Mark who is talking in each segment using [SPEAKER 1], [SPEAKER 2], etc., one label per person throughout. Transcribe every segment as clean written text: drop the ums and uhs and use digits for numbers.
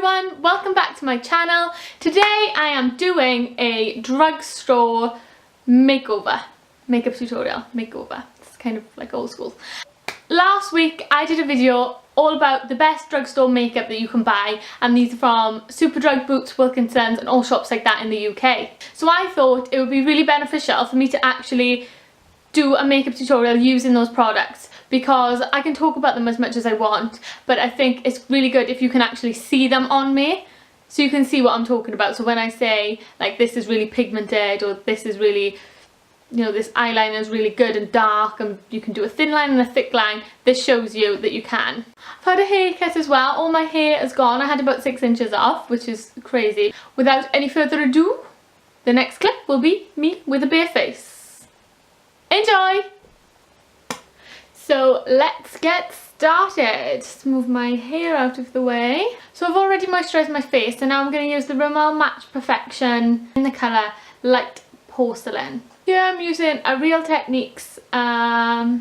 [SPEAKER 1] everyone, welcome back to my channel. Today I am doing a drugstore makeup tutorial. It's kind of like old school. Last week I did a video all about the best drugstore makeup that you can buy, and these are from Superdrug, Boots, Wilkinsons and all shops like that in the UK. So I thought it would be really beneficial for me to actually do a makeup tutorial using those products, because I can talk about them as much as I want, but I think it's really good if you can actually see them on me, so you can see what I'm talking about. So when I say like this is really pigmented, or this is really, you know, this eyeliner is really good and dark, and you can do a thin line and a thick line, this shows you that you can. I've had a haircut as well. All my hair is gone. I had about 6 inches off, which is crazy. Without any further ado, the next clip will be me with a bare face. Enjoy! So let's get started. Just move my hair out of the way. So I've already moisturised my face, and now I'm going to use the Rimmel Match Perfection in the colour Light Porcelain. Here I'm using a Real Techniques. Oh,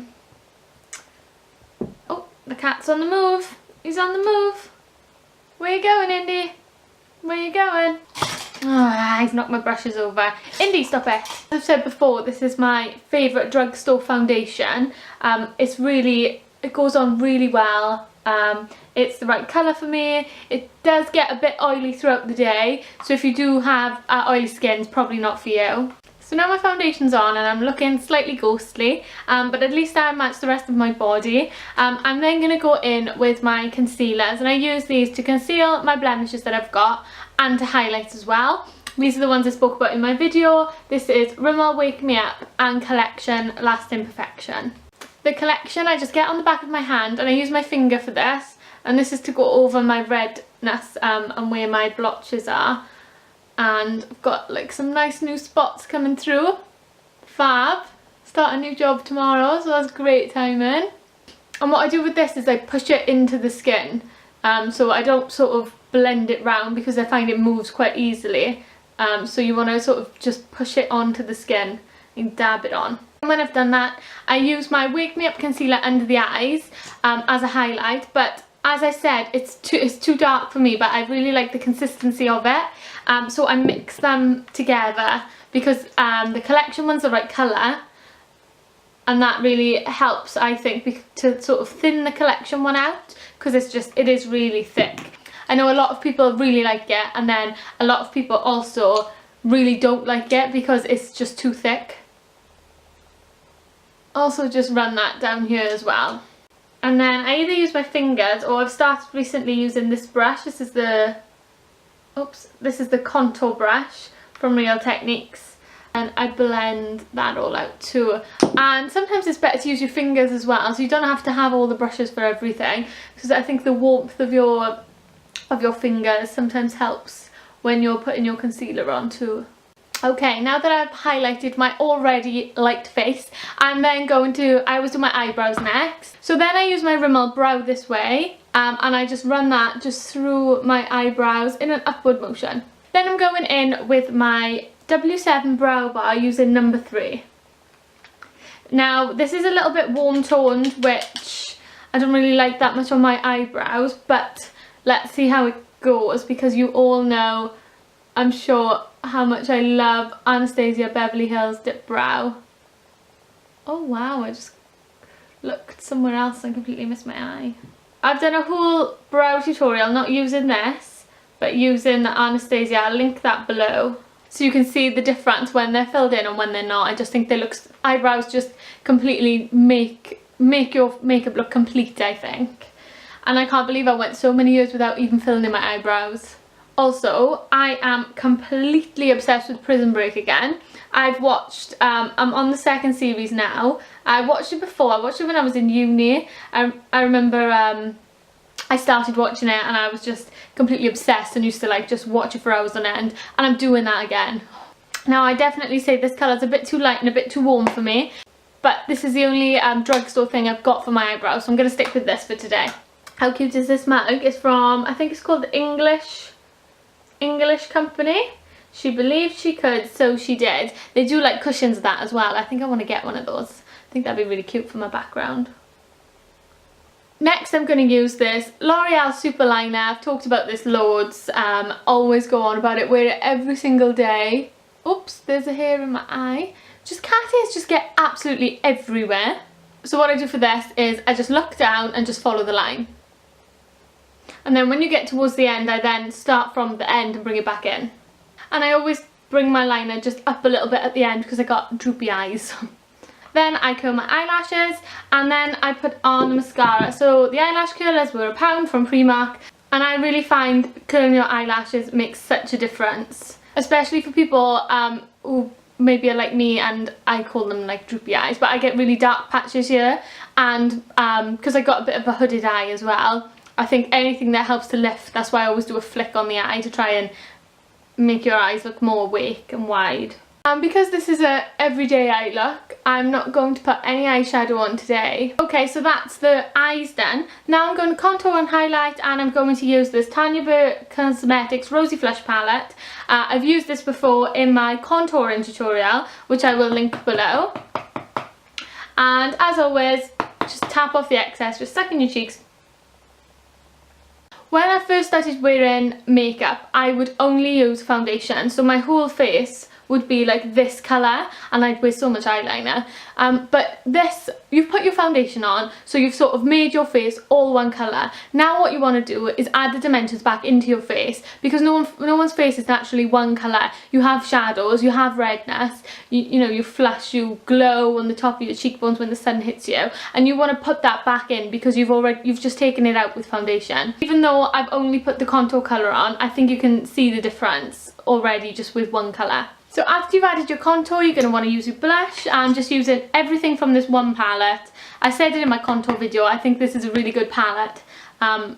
[SPEAKER 1] the cat's on the move. He's on the move. Where you going, Indy? Where you going? Ah, he's knocked my brushes over. Indy, stop it. As I've said before, this is my favourite drugstore foundation. It goes on really well. It's the right colour for me. It does get a bit oily throughout the day, so if you do have oily skin, it's probably not for you. So now my foundation's on and I'm looking slightly ghostly, but at least I match the rest of my body. I'm then going to go in with my concealers, and I use these to conceal my blemishes that I've got and to highlight as well. These are the ones I spoke about in my video. This is Rimmel Wake Me Up and Collection Lasting Perfection. The collection I just get on the back of my hand, and I use my finger for this, and this is to go over my redness and where my blotches are. And I've got like some nice new spots coming through. Fab. Start a new job tomorrow, so that's great timing. And what I do with this is I push it into the skin, so I don't sort of blend it round, because I find it moves quite easily. So you want to sort of just push it onto the skin and dab it on. And when I've done that, I use my Wake Me Up concealer under the eyes as a highlight, but as I said, it's too dark for me, but I really like the consistency of it. So I mix them together, because the collection one's the right colour, and that really helps, I think, to sort of thin the collection one out, because it is really thick. I know a lot of people really like it, and then a lot of people also really don't like it because it's just too thick. Also just run that down here as well. And then I either use my fingers, or I've started recently using this brush. This is the contour brush from Real Techniques, and I blend that all out too. And sometimes it's better to use your fingers as well, so you don't have to have all the brushes for everything, because I think the warmth of your fingers sometimes helps when you're putting your concealer on too. Okay, now that I've highlighted my already light face, I'm then going to, I always do my eyebrows next. So then I use my Rimmel Brow This Way, and I just run that just through my eyebrows in an upward motion. Then I'm going in with my W7 Brow Bar using number 3. Now this is a little bit warm toned, which I don't really like that much on my eyebrows, but let's see how it goes, because you all know, I'm sure, how much I love Anastasia Beverly Hills Dip Brow. Oh wow, I just looked somewhere else and completely missed my eye. I've done a whole brow tutorial, not using this, but using the Anastasia. I'll link that below, so you can see the difference when they're filled in and when they're not. I just think eyebrows just completely make your makeup look complete, I think. And I can't believe I went so many years without even filling in my eyebrows. Also, I am completely obsessed with Prison Break again. I've watched, I'm on the 2nd series now. I watched it before, I watched it when I was in uni. I remember I started watching it and I was just completely obsessed and used to like just watch it for hours on end, and I'm doing that again. Now I definitely say this colour's a bit too light and a bit too warm for me, but this is the only drugstore thing I've got for my eyebrows, so I'm going to stick with this for today. How cute is this mug? It's from, I think it's called the English company. She believed she could, so she did. They do like cushions of that as well. I think I want to get one of those. I think that'd be really cute for my background. Next I'm going to use this L'Oreal Super Liner. I've talked about this loads, always go on about it, wear it every single day. Oops, there's a hair in my eye. Just cat hairs just get absolutely everywhere. So what I do for this is I just look down and just follow the line. And then when you get towards the end, I then start from the end and bring it back in. And I always bring my liner just up a little bit at the end because I got droopy eyes. Then I curl my eyelashes and then I put on the mascara. So the eyelash curlers were £1 from Primark, and I really find curling your eyelashes makes such a difference. Especially for people who maybe are like me, and I call them like droopy eyes, but I get really dark patches here, and because I got a bit of a hooded eye as well, I think anything that helps to lift, that's why I always do a flick on the eye to try and make your eyes look more awake and wide. Because this is a everyday eye look, I'm not going to put any eyeshadow on today. Okay, so that's the eyes done. Now I'm going to contour and highlight, and I'm going to use this Tanya Burr Cosmetics Rosy Flush Palette. I've used this before in my contouring tutorial, which I will link below. And as always, just tap off the excess, just stuck in your cheeks. When I first started wearing makeup, I would only use foundation, so my whole face would be like this colour, and I'd wear so much eyeliner. But this, you've put your foundation on, so you've sort of made your face all one colour. Now what you want to do is add the dimensions back into your face, because no one's face is naturally one colour. You have shadows, you have redness, you know, you flush, you glow on the top of your cheekbones when the sun hits you, and you want to put that back in because you've just taken it out with foundation. Even though I've only put the contour colour on, I think you can see the difference already just with one colour. So after you've added your contour, you're going to want to use your blush. I'm just using everything from this one palette. I said it in my contour video, I think this is a really good palette. £8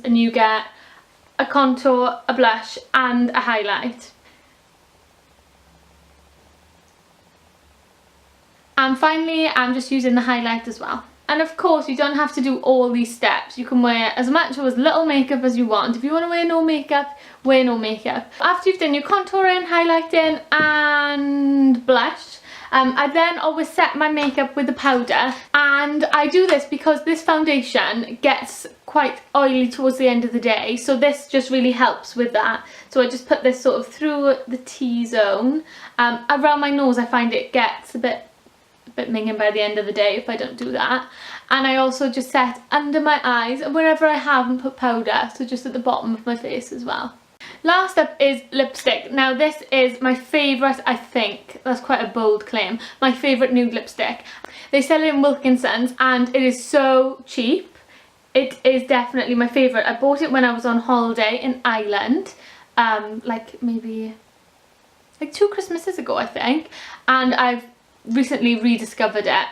[SPEAKER 1] and you get a contour, a blush and a highlight. And finally, I'm just using the highlight as well. And of course, you don't have to do all these steps. You can wear as much or as little makeup as you want. If you want to wear no makeup, wear no makeup. After you've done your contouring, highlighting and blush, I then always set my makeup with the powder. And I do this because this foundation gets quite oily towards the end of the day. So this just really helps with that. So I just put this sort of through the T-zone. Around my nose, I find it gets a bit minging by the end of the day if I don't do that. And I also just set under my eyes and wherever I haven't put powder, so just at the bottom of my face as well. Last up is lipstick. Now this is my favourite, I think, that's quite a bold claim, my favourite nude lipstick. They sell it in Wilkinson's and it is so cheap. It is definitely my favourite. I bought it when I was on holiday in Ireland, like maybe like 2 Christmases ago I think, and I've recently rediscovered it.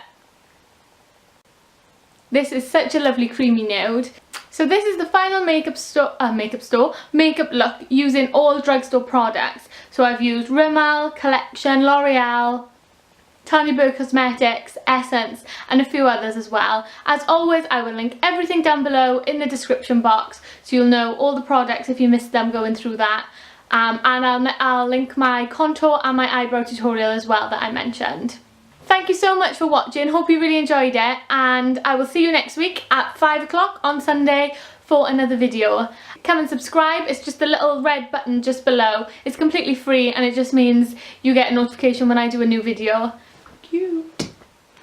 [SPEAKER 1] This is such a lovely creamy nude. So this is the final makeup look using all Drugstore products. So I've used Rimmel, Collection, L'Oreal, Tanya Burr Cosmetics, Essence and a few others as well. As always, I will link everything down below in the description box so you'll know all the products if you missed them going through that. And I'll link my contour and my eyebrow tutorial as well that I mentioned. Thank you so much for watching, hope you really enjoyed it, and I will see you next week at 5 o'clock on Sunday for another video. Come and subscribe, it's just the little red button just below. It's completely free and it just means you get a notification when I do a new video. Thank you.